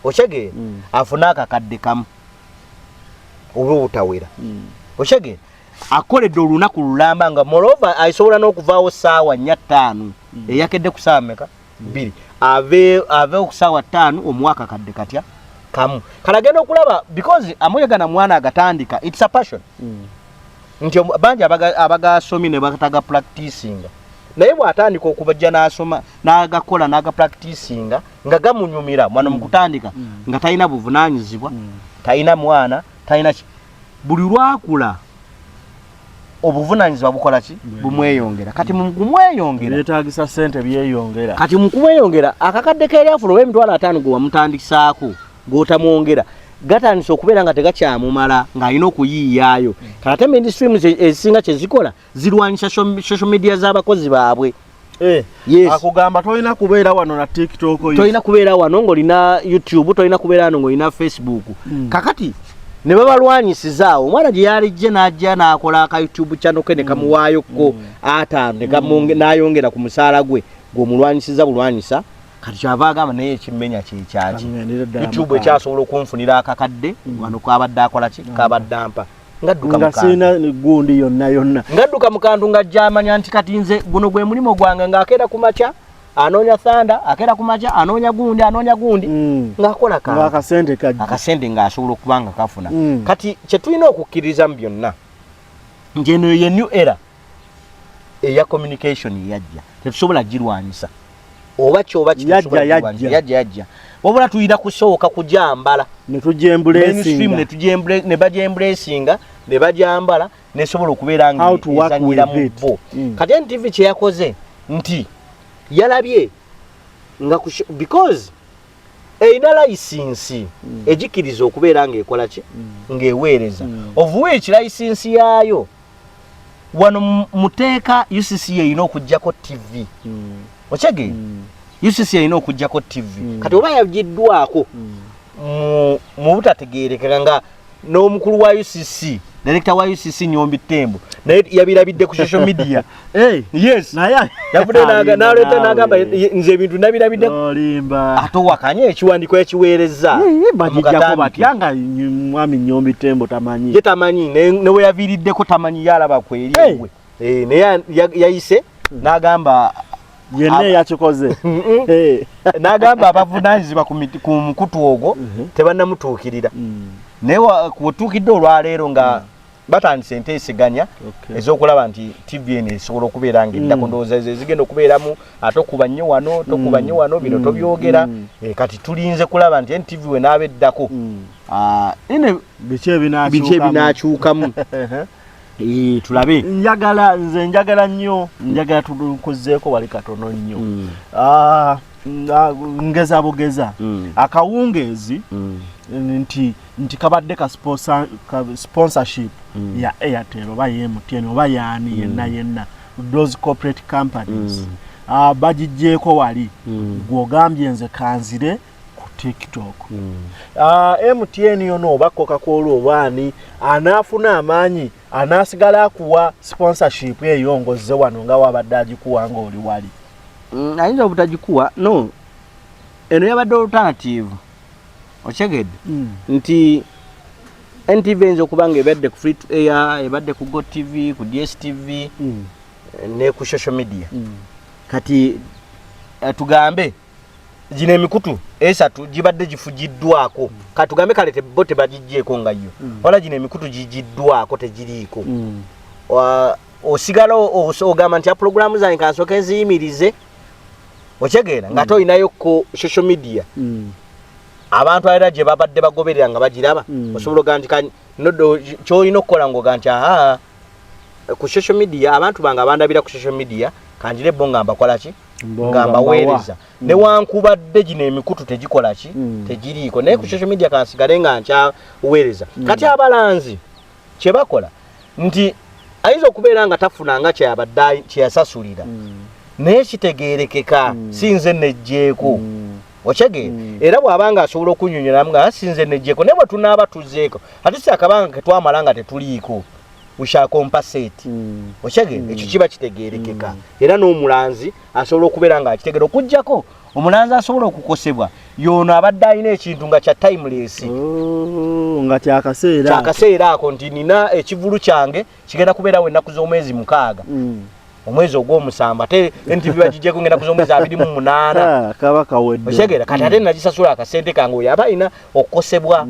okyegere afuna akakadde kamu oba obutawera okyegere akoledde olunaku lulamba nga moreover asobola n'okuvaawo saawa 4-5 eyakedde ku saawa meka 2 ave ku saawa 5 omwaka kadde katya kamu kalagenda okulaba because amuyagana mwana agatandika it's a passion nti bangi abagasomye ne bataga practicing naye bw'atandika okubajja n'asoma n'agakola n'agapracticinga nga gamunyumira mwana mu kutandika nga talina buvunaanyizibwa talina mwana talina buli lwakula obuvunaanyizibwa bukola ki bumweyongera kati mu kumweyongera yeetaagisa ssente byeyongera kati mu kumweyongera akakadde k'eryafulo w'emitwalo 5 gwe wamutandikisaako g'otamwongera gatandise okubeera nga tegakyamumala ng'alina okuyiiyaayo kate mainstream ezisinga kye zikola zirwanyisa social media z'abakozi baabwe yes akugamba tolina kubeera wano na TikTok tolina kubeera wano ng'olina YouTube tolina kubeera wano ng'olina Facebook kakati ne babalwanyisizaawo omwana gye yalijje n'ajja n'akola aka YouTube channel ke ne kamuwaayokko n'ayongera ku musaala gwe ng'omulwanyisiza bulwanyisa kati kyava agamba naye ekimmenya kyekyaki YouTube ekyasobola okunfunira akakadde wano kabadde akola ki kabadde ampa nga sina gundi yonna ngadduka mu kantu ng'ajja amanya nti kati nze guno gwe mulimo gwange ng'akeera ku makya anoonya thanda akeera ku makya anoonya gundi ng'akola akasente ng'asobola okuba nga kafuna kati kye tulina okukkiriza mu byonna ng'eno ye new era eya communication yajja tetusobola girwanyisa oba kyoba yajja wabula tuyina kusooka kujambala ne bajembresinga ne bajambala nesobola okubeera nga ezanyira mu bo kati NTV kye yakoze nti yalabye nga because eyina license ejikiriza okubeera nga ekola ki ng'eweereza of which license yaayo wano muteeka UCC yeyina okugjako TV okyege UCC yeyina okugjako TV kati oba yagiddwako mu butategeerekeka nga n'omukulu wa UCC director wa UCC Nyombi Tembo naye yabirabidde ku social media yes yavude n'aleeta n'agamba nze ebintu nabirabidde ate wakanye ekiwandiiko yakiweereza bagijjako batyanga mwami Nyombi Tembo tamanyi ye tamanyi ne we yaviiriddeko tamanyi yalaba kweriwe naye yayise n'agamba yenne yakikoze n'agamba abavunaanyizibwa ku mukutu ogwo tebannamutuukirira naye kutuukidde olwaleero nga batandise enteeseganya ez'okulaba nti TVN esobola okubeera ng'eddako ndowooza ezigenda okubeeramu ate okuba nnyo wano tokuba nnyo wano bino tobyogera kati tulinze kulaba nti NTV we n'aba eddako biki ebinaakyukamu tulabe nze njagala nnyo njagala tukuzeeko wali katono nnyo ngeza bugeza akawungeezi nti kabadde ka sponsorship ya Airtel oba MTN oba yani yenna those corporate companies bagigyeko wali gw'ogambye nze kanzire ku TikTok. MTN yono oba Coca-Cola obani anaafuna amaanyi anaasigala akuwa sponsorship eyo ngozze wano nga wabadde agikuwa ng'oli wali. Ayinza obutagikuwa no eno yabadde alternative okyegedde nti NTV enzo kubanga ebadde ku free to air ebadde ku Go TV ku DSTV ne ku social media kati tugambe jine emikutu esatu gibadde gifugiddwako katugambe kale bote bagijjeko nga yo wala jine emikutu gijiddwako tegiriiko osigala ogamba nti program zange kansoke ziyimirize okyegera nga toyinayo ku social media abantu ayira gye babadde bagoberera nga bagiraba osobola ogamba nti kyolina okukola ng'oga nti ku social media abantu bange abandabira ku social media kanjire bo ngamba kola ki ngamba weereza newankubadde gino emikutu tegikola ki tegiriiko naye ku social media kansigale nga nkya weereza kati abalanzi kye bakola nti ayinza okubeera nga tafunanga kyeyabadde kyeyasasulira naye kitegeerekeka sinze nejjeeko okyegera era bw'abanga asobola okunyonyola nga sinze nejjeeko naye bwe tunaaba tuzeeko ate si akabanga ke twamala nga tetuliiko we shall compensate okyegera ekyo kiba kitegeerekeka era n'omulanzi asobola okubeera nga akitegeera okuggyako omulanzi asobola okukosebwa yono abadde alina ekintu nga kya timeless nga kyakaseera ako nti nina ekivulu kyange kigenda kubeerawo ennaku z'omwezi 6 omwezi ogw'omusanvu ate NTV bagijjeko ngenda z'omwezi 28 kaba kawedde okyegera kati ate nagisasula akasente kange oyo aba alina okukosebwa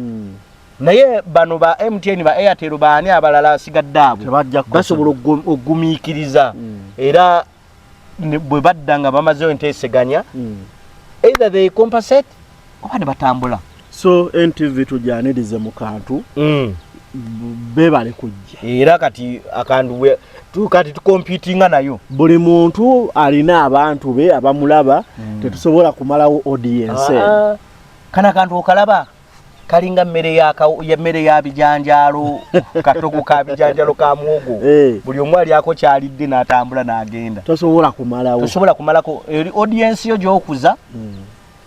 naye bano ba MTN ba Airtel baani abalala asigadde abo basobola okugumiikiriza era bwe badda nga bamazeyo enteeseganya either they compensate oba ne batambula so NTV tujanirize mu kantu bebale kujja era kati akantu kati tukompitinga nayo buli muntu alina abantu be abamulaba tetusobola kumalawo audience kana kantu okalaba kalinga mmere ya bijanjalo katoko ka bijanjalo ka muogo buli omu ali ako kyalidde n'atambula n'agenda tosobola kumalako audience yo gy'okuza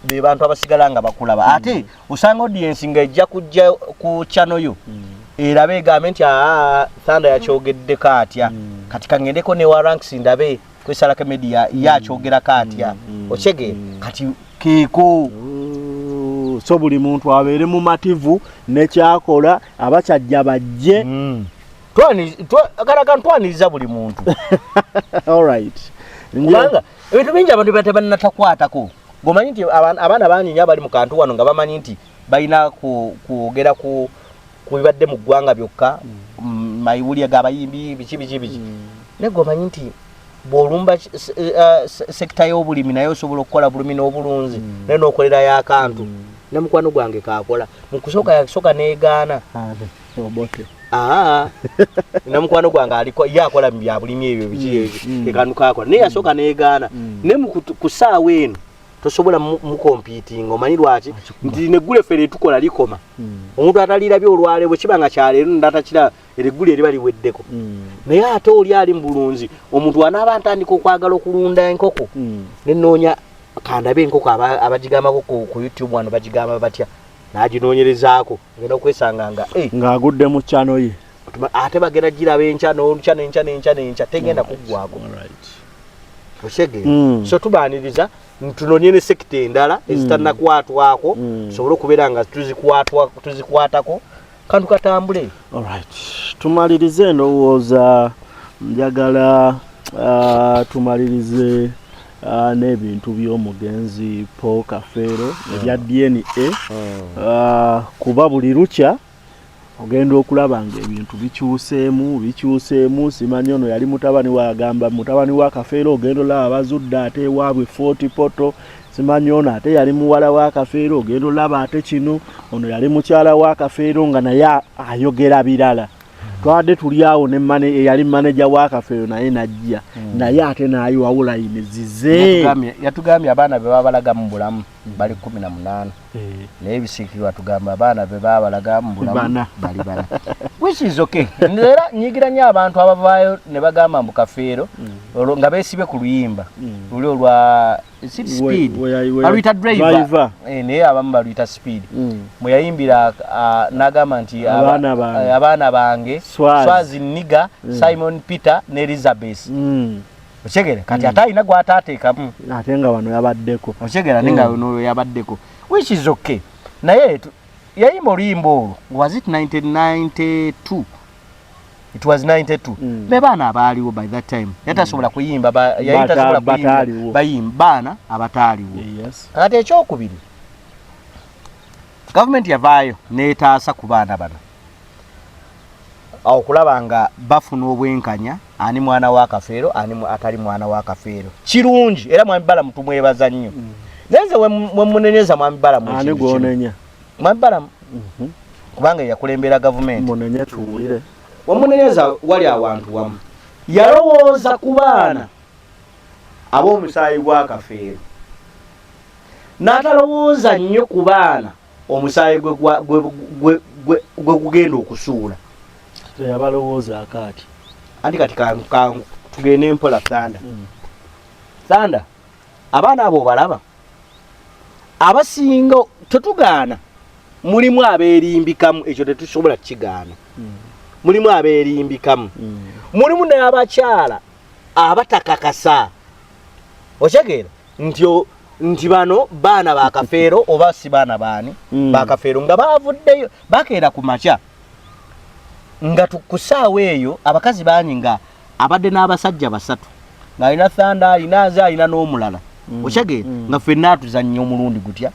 be bantu abasigala nga bakulaba ate osanga audience nga ejja kujja ku channel yo era beegambe nti Thunder yakyogeddeko atya kati kangendeko ne wa ranks ndabe kwesalaka media yakyogerako atya okyegera kati keeko so buli muntu abeere mu mativu nekyakola abakyajja bajje twaniriza buli muntu alright kubanga ebintu bingi abantu tebanatakwatako gomanyi nti abaana banyinya bali mu kantu wano nga bamanyi nti balina kwogera ku bibadde mu ggwanga byokka mayiwulire g'abayimbi biki naye gomanyi nti bw'olumba sekita y'obulimi naye osobola okukola bulimi n'obulunzi naye n'okolerayo akantu ne mukwano gwange kakola mu kusooka yakisooka neegaana ne mukwano gwange aliko ye akola mu bya bulimi ebyo biki ekantu kakola naye yasooka neegaana ne ku ssaawa eno tosobola mukompitinga omanyi lwaki nti neggule fere tukola likoma omuntu atalirabye olwale bwe kiba nga kyaleero ndatakira ereggule eriba liweddeko naye ate oli ali mu bulunzi omuntu anaaba ntandika okwagala okulunda enkoko nenoonya kandabe enkoko abagigambako ku YouTube wano bagigamba batya n'aginoonyerezaako agenda okwesanga ng'agudde mu channel ye ate bagenda giraba enkya n'enkya tegenda kuggwako okyegera so tubaaniriza tunoonye ne sekita endala ezitanakwatwako tusobole okubeera nga tuzikwatako kantu katambule. Alright, tumalirize ndowooza njagala tumalirize n'ebintu by'omugenzi Paul Kafeero ebya DNA kuba buli lukya ogenda okulaba nga ebintu bikyuseemu simanyi ono yali mutabani wagamba mutabani wa Kafeero ogenda olaba bazudde ate ewaabwe 40 poto simanyi ono ate yali muwala wa Kafeero ogenda olaba ate kino ono yali mukyala wa Kafeero nga naye ayogera birala twadde tuli awo ne eyali manager wa Kafeero naye najja naye ate naye wawula ine zize yatugambye abaana be babalaga mu bulamu bali 18 naye bisikirwa tugamba abaana be babalaga mu bulamu bali bana which is okay nera nyigira nya abantu abavaayo ne bagamba mu kafeero nga besibe ku luyimba lulyo lwa speed alita driver naye abamu baluyita speed mwe yayimbira n'agamba nti abaana bange Swazi Niga Simon Peter ne Elizabeth Ochegera kati atayina gwatateekamu ate nga wano yabaddeko ochegera ninga wano yabaddeko which is okay naye yayimba oluyimba olwo was it 1992 it was 92 be baana abaaliwo by that time yatasobola kuyimba yayitasobola kuyimba bayimba baana abataaliwo kati ekyokubiri government yavaayo neetaasa ku baana bano okulaba nga bafuna obwenkanya ani mwana wa kafeero ani atali mwana wa kafeero kirungi era mwambala mutumwebaza nnyo nenze we munenyeza mwambala mu ani gwonenya mwambala kubanga yakulembera government munenya tuwulire wamunenyeza wali awantu wamu yalowooza ku baana ab'omusaayi gwa kafeero n'atalowooza nnyo ku baana omusaayi gwe gugenda okusuula yabalowooza akaati andi kati tugende mpola Sanda abaana abo balaba abasinga tetugaana mulimu abeerimbikamu ekyo tetusobola kigaana mulimu abeerimbikamu mulimu n'abakyala abatakakasa okyegera nti bano baana bakafeero oba si baana baani bakafeero nga baavuddeyo bakeera ku makya nga tukusaawa eyo abakazi banyi nga abadde n'abasajja basatu ng'alina Sanda alina n'omulala okyegera nga ffenna tuzannya omulundi gutya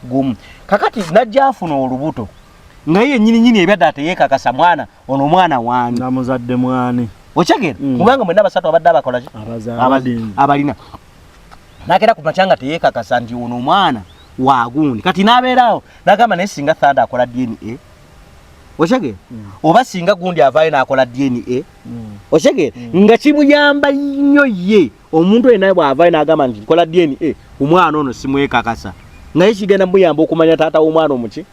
gumu kakati najja afuna olubuto nga ye nnyini ebyadde ateyeekakasa mwana ono mwana waani namuzadde mwani okyegera kubanga mwenna basatu abadde abakola ki abalina nakera ku makyanga teyeekakasa nti ono omwana waagundi kati n'abeeraawo n'agamba naye singa Sanda akola DNA okyegera oba singa gundi avaayo n'akola DNA okyegera nga kimuyamba nnyo ye omuntu yenna bw'avaayo n'agamba nti nkola DNA omwana ono simwekakasa naye kigenda muyamba okumanya taata w'omwana omuki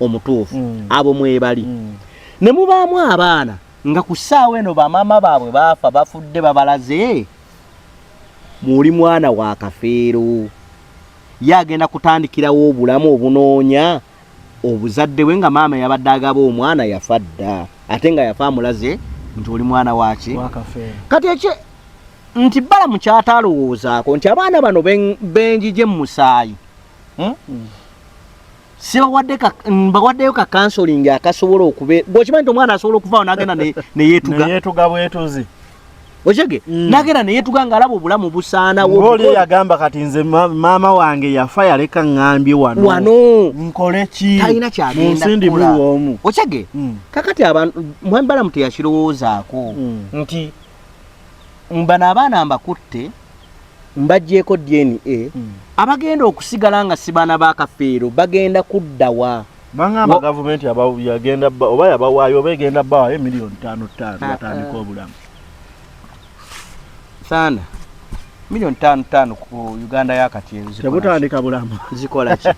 omutuufu abo mwebali ne mubaamu abaana nga ku ssaawa eno bamaama baabwe baafa bafudde babalaze muli mwana wa kafeero ye agenda kutandikirawo obulamu obunoonya obuzadde we nga maama yabadde agaba omwana yafa dda ate nga yafa amulaze nti oli mwana waki kati ekye nti bala mukyatalowoozaako nti abaana bano benjije mu musaayi bawaddeyo ka counseling akasobola okubeera bw'okimanyi nti omwana asobola okuvaawo n'agenda neyeetuga bwetuzi okyege n'agenda neyeetuga ng'alaba obulamu busaanawo ng'oli yagamba kati nze maama wange yafa yaleka ŋŋambye wano nkole ki talina kyagenda omu okyege kakati abantu mwembalamu teyakirowoozaako nti bano abaana mbakutte mbaggyeko DNA abagenda okusigala nga si baana ba kafeero bagenda kuddawa bangamba gavumenti yagenda oba yabawaayo oba egenda bbawaayo $5,500,000 batandika obulamu Sanda $5,500,000 ku Uganda yakati tebutandika bulamu zikola ki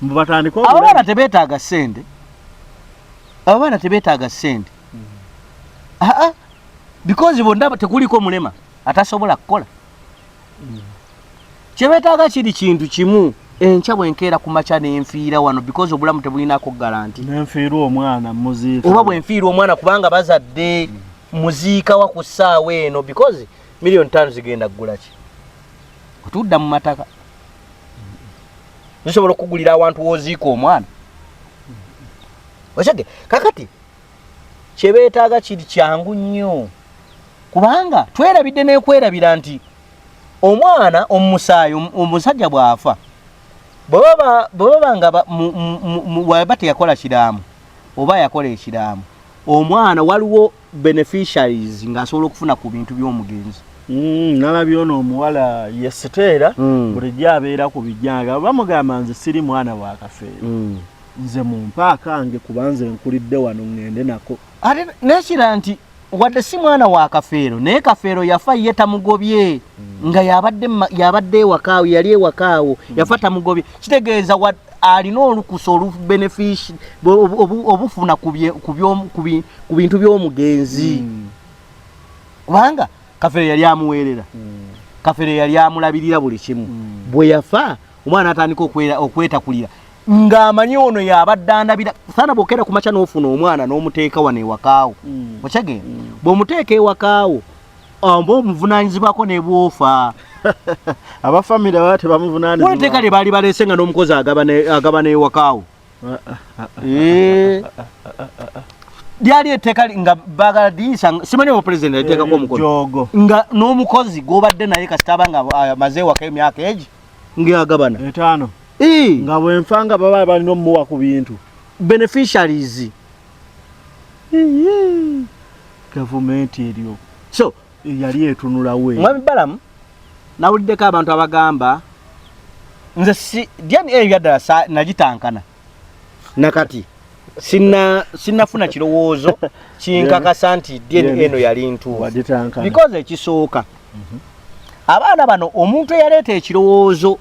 batandika obulamu abaana tebeetaaga ssente abaana tebeetaaga ssente because bonna tekuliko mulema atasobola kukola kyebetaaga kiri kintu kimu enkya bwenkeera ku makya n'enfiira wano because obulamu tebulinako garanti n'enfiira omwana muziika oba bwenfiira omwana kubanga bazadde muziika wa ku ssaawa eno because $5,000,000 zigenda kugula ki otudda mu mataka zisobola okugulira awantu wooziika omwana okyage kakati kyebeetaaga kiri kyangu nnyo kubanga twerabidde n'ekwerabira nti omwana omusaayi omusajja bw'afa bwebaba nga waba teyakola kiraamu oba yakola ekiraamu omwana waliwo beneficiaries ng'asobola okufuna ku bintu by'omugenzi nalabye ono omuwala yesiteera bulijjo abeera ku bijjanga bamugamba nze siri mwana wa kafeero nze mumpa akange kuba nze nkulidde wano ŋŋende nako ate nekira nti wadde si mwana wa Kafeero naye Kafeero yafa ye tamugobye nga yabadde ewakaawo yali ewakaawo yafa tamugobye kitegeeza alina olukusa olubenefici obufuna ku bintu by'omugenzi kubanga Kafeero yali amuweerera Kafeero yali amulabirira buli kimu bwe yafa omwana atandika okwetakulira ng'amanyi ono yabadde andabira sana bw'okera ku makya n'ofuna omwana n'omuteeka wano ewakaawo okyagenda bw'omuteeka ewakaawo mba omuvunaanyizibwako ne bwofa abafamire baba tebamuvunaanyizibwa weteeka lye baali baleese nga n'omukozi agabana ewakaawo lyali etteeka nga baagala liisa simanyi oba pulezidenti yaliteekako omukono nga n'omukozi gw'obadde naye kasitaba nga amaze ewaka emyaka egi ng'agabana 5 nga bwenfa nga baba balina omuwa ku bintu beneficiaries gavumenti eryo so yali etunula we mwami Balamu nawuliddeko abantu abagamba nze si dyani eyo yaddala nagitankana nakati sinnafuna kirowoozo kinkakasa nti dyani eno yali ntuufu because ekisooka abaana bano omuntu eyaleeta ekirowoozo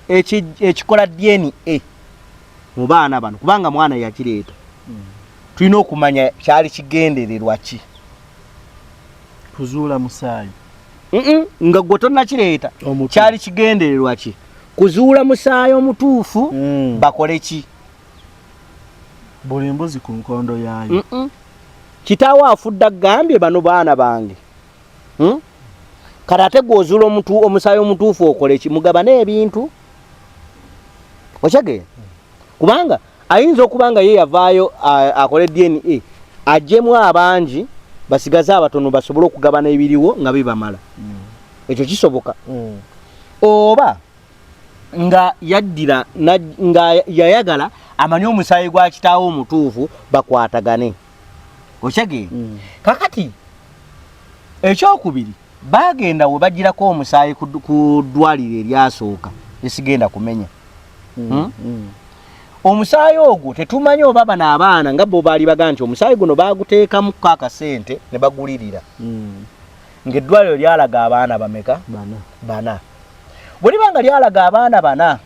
ekikola DNA mu baana bano kubanga mwana yakireeta tulina okumanya kyali kigendererwa ki kuzuula musaayi nga gwe tonnakireeta kyali kigendererwa ki kuzuula musaayi omutuufu bakole ki buli mbuzi ku nkondo yaayo kitaawo afudde agambye bano baana bange kale ate gwozuula omusaayi omutuufu okole ki mugabane ebintu okyagenda kubanga ayinza okubanga ye yavaayo akole DNA ajjemu abangi basigaze abatono basobole okugabana ebiriwo nga bibamala ekyo kisoboka oba nga yaddira nga yayagala amanye omusaayi gwa kitaawo omutuufu bakwatagane okyagenda kakati ekyokubiri bagenda we bagirako omusaayi ku ddwaliro eryasooka esigenda kumenya omusaayi ogwo tetumanyi oba bano abaana nga bo baali bagaa nti omusaayi guno baguteekamu akasente ne bagulirira ng'eddwaliro lyalaga abaana bameka bana bwe libanga lyalaga abaana bana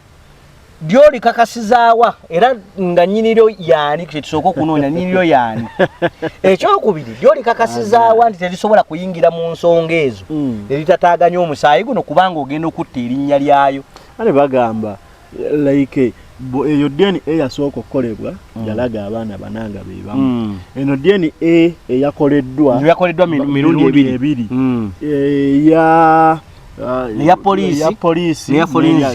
lyolikakasizaawa era nga nnyiniryo yaani kyetusooka okunoonya nnyiniryo yaani ekyokubiri lyolikakasizaawa nti terisobola kuyingira mu nsonga ezo eritataaganya omusaayi guno kubanga ogenda okutta erinnya lyayo ale bagamba like eyo DNA yasooka okukolebwa yalaga abaana bananga bebamu eno DNA eyakoleddwa mirundi ebiri ya poliisi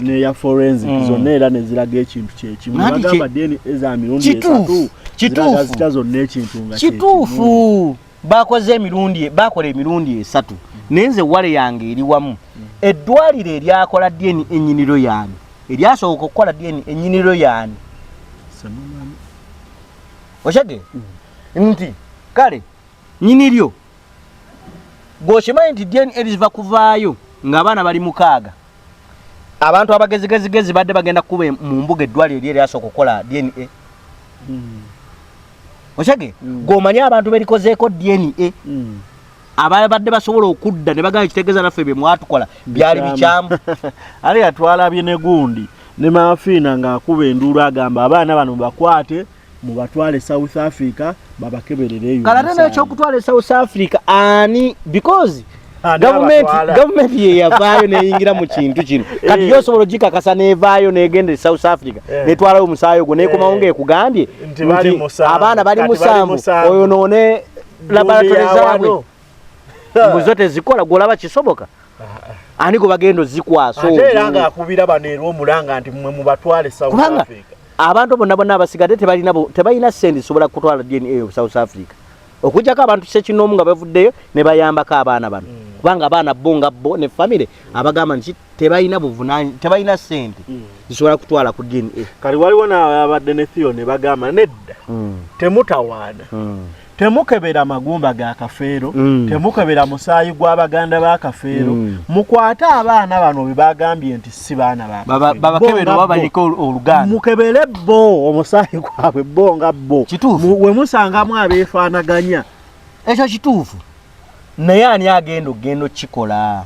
neya forensic zonna era neziraga ekintu kyekimu bagamba DNA za mirundi esatu ziraga zonna ekintu nga kituufu bakola emirundi esatu nenze wale yange eri wamu eddwaliro eryakola DNA ennyiniro yaani eryasooka okukola DNA ennyiniro yaani okyage nti kale nnyiniryo bw'okimanyi nti DNA eriziva kuvaayo ng'abaana bali 6 abantu abagezigezigezi badde bagenda kuba mu mbuga eddwaliro eri eryasooka okukola DNA okyage ng'omanyi abantu berikozeeko DNA abadde basobola okudda ne bagamba kitegeeza naffe bye mwatukola byali bikyamu ali atwalabye ne gundi ne maafiina ng'akuba enduulu agamba abaana bano bakwate mubatwale South Africa babakeberereyo kale ate n'ekyokutwala South Africa ani because gavumenti ye yavaayo neyingira mu kintu kino kati yosobola ogikakasa neevaayo negende South Africa netwalayo omusaayi ogwo nekomawo ng'ekugambye nti abaana bali 7 oyo noone laboratory zaabwe mbuzo tezikola gwolaba kisoboka ani gwe bagenda ozikwasa ate era ng'akubira bano era omulanga nti mmwe mubatwale South Africa abantu bonna abasigadde tebalina sente sobola kutwala DNA eyo South Africa okujjako abantu kisekinomu nga bavuddeyo ne bayambako abaana bano kubanga abaana bo nga bo ne famire abagamba nti tebalina sente zisobola kutwala ku DNA kali waliwo n'abadde ne Theo ne bagamba nedda temutawaana temukebera magumba ga Kafeero temukebera musaayi gw'abaganda ba Kafeero mukwate abaana bano be bagambye nti si baana babakebera babanyika oluganda mukebere bo omusaayi gwabwe bo nga bo we musangamu abeefaanaganya ekyo kituufu naye ani agenda kikola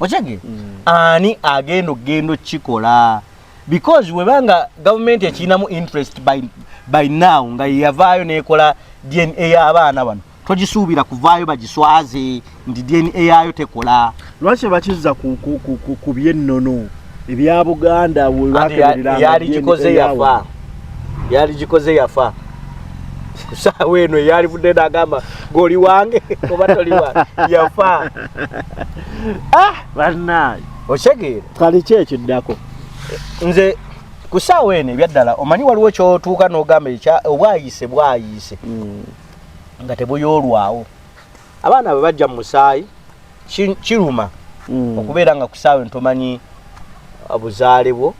ochege ani agenda kikola because webanga government ekinamu interest by now nga yavaayo nekola DNA y'abaana bano togisuubira kuvaayo bagiswaze ndi DNA yayo tekola lwaki bakiza ku byennono ebya Buganda we bakeberera yali gikoze yafa kusawe eno yali budde nagamba goli wange oba toli wa yafa bana ochegere kali kyekiddako nze kusawe eno ebyaddala omanyi waliwo kyotuuka n'ogamba obwayise nga tebuyolwawo abaana bwe bajja mu musaayi kiruma okubeera nga kusawe ntomanyi obuzaale bwo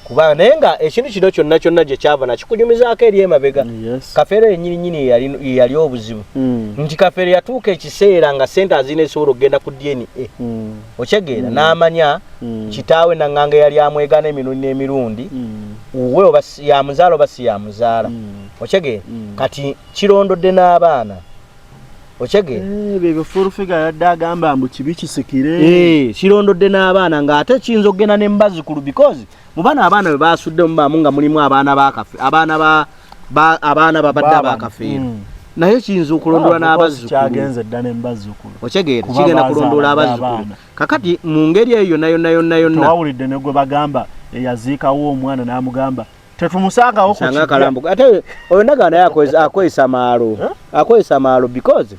kubanga naye nga ekintu kino kyonna gye kyava nakikunyumizaako eri emabega kafeero yennyini yali obuzibu nti kafeero yatuuka ekiseera nga sente azina esobola okugenda ku DNA okyegeera n'amanya kitaawe naŋŋanga yali amwegana emirundi n'emirundi uwe oba yamuzaala oba si yamuzaala okyegeera kati kirondodde n'abaana ochege bebe full figure yadde agamba mbu kibi kisikire kirondodde n'abaana ng'ate kiyinza okugenda ne mbazikulu because mu bana abaana bwe basudde mu baamu nga mulimu abaana babadde abakafeero naye kiyinza okulondola n'abazzukulu kyagenze dda ne mbazikulu ochegeera kigenda kulondola abazzukulu kakati mu ngeri eyo yonna tewawulidde ne gwe bagamba eyaziikawo omwana n'amugamba tetumusangawo ku kalambo ate oyo nagana akwesa maalo because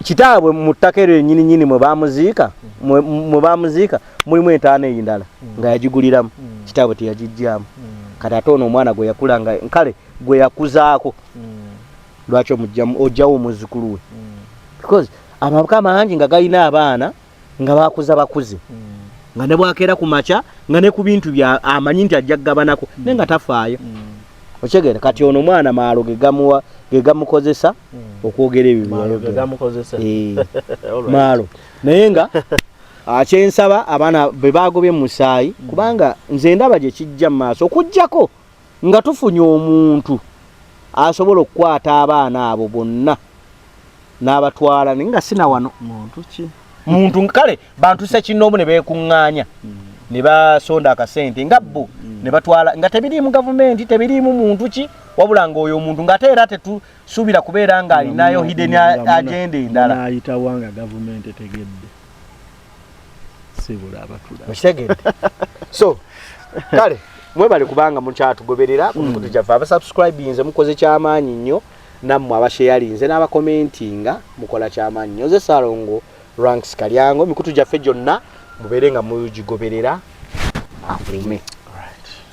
kitaabwe mu ttaka eryo nyini mwe bamuziika mulimu entaana eyindala nga yagiguliramu kitaabwe teyagijjaamu kati ate ono omwana gwe yakula nga kale gwe yakuzaako lwaki ojjawo omuzzukulu we because amaka mangi nga galina abaana nga bakuze nga ne bwakeera ku maca nga ne ku bintu bya amanyi nti ajja kugabanako naye nga tafaayo okyegeera kati ono mwana maalo ge gamukozesa okwogera ebyo maalo naye nga akyensaba abaana be bagobye mu musaayi kubanga nze ndaba gye kijja mu maaso okuggyako nga tufunye omuntu asobola okukwata abaana abo bonna n'abatwala naye nga sina wano muntu kale bantu sekinoomu ne beekuŋŋaanya ne basonda akasente nga bo ne batwala nga tebiriimu gavumenti tebiriimu muntu ki wabula ng'oyo omuntu ng'ate era tetusuubira kubeera ng'alinayo hidden agenda endala ayitawanga gavumenti tegedde sibula abatula okitegedde so kale mwebale kubanga mukyatugoberera ku mikutu gyaffe abasubscribinze mukoze kyamaanyi nnyo nammwe abasharinze n'abakomentinga mukola kyamaanyi nnyo ze Salongo Ranks Kalyango mikutu gyaffe gyonna mubeere nga mugigoberera akume